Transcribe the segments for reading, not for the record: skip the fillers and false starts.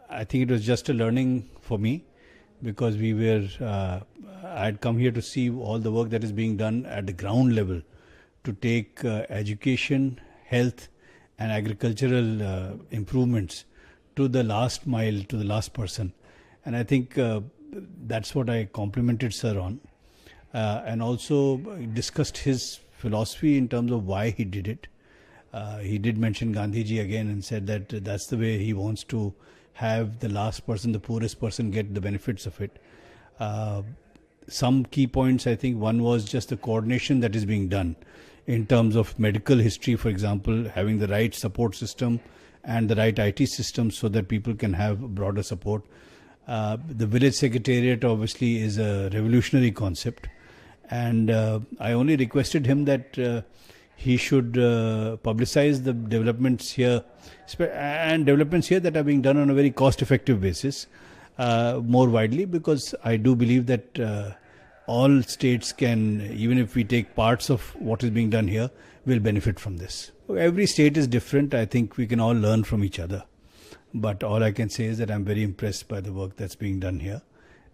I think it was just a learning for me, because I had come here to see all the work that is being done at the ground level to take education, health and agricultural improvements to the last mile, to the last person. And I think that's what I complimented Sir on. And also discussed his philosophy in terms of why he did it. He did mention Gandhiji again and said that that's the way he wants to have the last person, the poorest person, get the benefits of it. Some key points, I think one was just the coordination that is being done in terms of medical history, for example, having the right support system and the right IT system so that people can have broader support. The village secretariat obviously is a revolutionary concept, and I only requested him that he should publicize the developments here, and developments here that are being done on a very cost-effective basis more widely, because I do believe that all states can, even if we take parts of what is being done here, will benefit from this. Every state is different. I think we can all learn from each other. But all I can say is that I'm very impressed by the work that's being done here.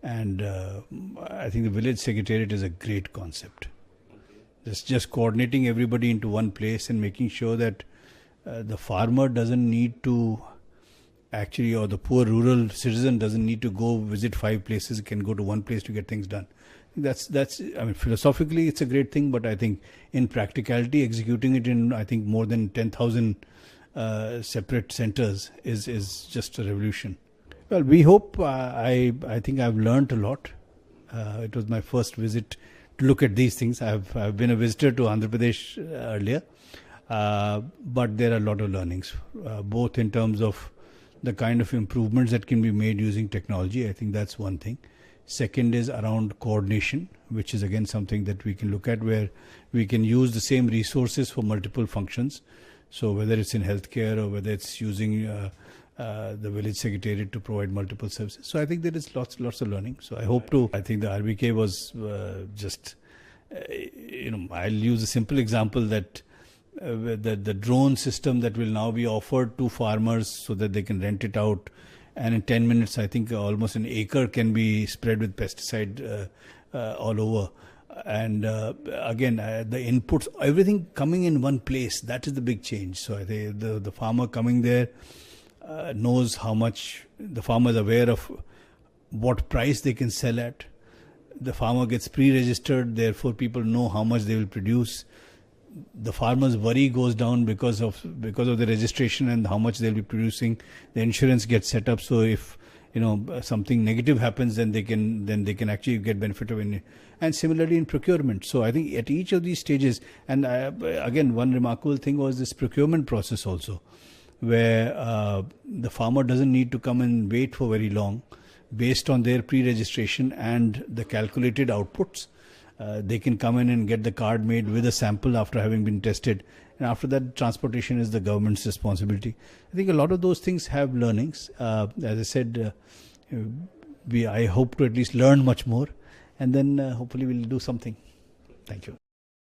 And I think the village secretariat is a great concept. Just coordinating everybody into one place and making sure that the farmer doesn't need to actually, or the poor rural citizen doesn't need to go visit 5 places, can go to one place to get things done. That's I mean, philosophically it's a great thing, but I think in practicality, executing it in, I think, more than 10,000 separate centers is just a revolution. Well, we hope. I think I've learned a lot. It was my first visit to look at these things. I've been a visitor to Andhra Pradesh earlier, but there are a lot of learnings, both in terms of the kind of improvements that can be made using technology. I think that's one thing. Second is around coordination, which is again something that we can look at, where we can use the same resources for multiple functions. So whether it's in healthcare or whether it's using the village secretariat to provide multiple services. So I think there is lots of learning. So I think the RBK was just, I'll use a simple example that the drone system that will now be offered to farmers so that they can rent it out. And in 10 minutes, I think almost an acre can be spread with pesticide all over. And again, the inputs, everything coming in one place, that is the big change. So I think the farmer coming there knows how much, the farmer is aware of what price they can sell at. The farmer gets pre-registered, therefore people know how much they will produce. The farmer's worry goes down because of the registration and how much they'll be producing. The insurance gets set up, so if something negative happens, then they can actually get benefit of it. And similarly in procurement. So I think at each of these stages, and again, one remarkable thing was this procurement process also, where the farmer doesn't need to come and wait for very long. Based on their pre-registration and the calculated outputs, they can come in and get the card made with a sample after having been tested. And after that, transportation is the government's responsibility. I think a lot of those things have learnings. As I said, I hope to at least learn much more, and then hopefully we'll do something. Thank you.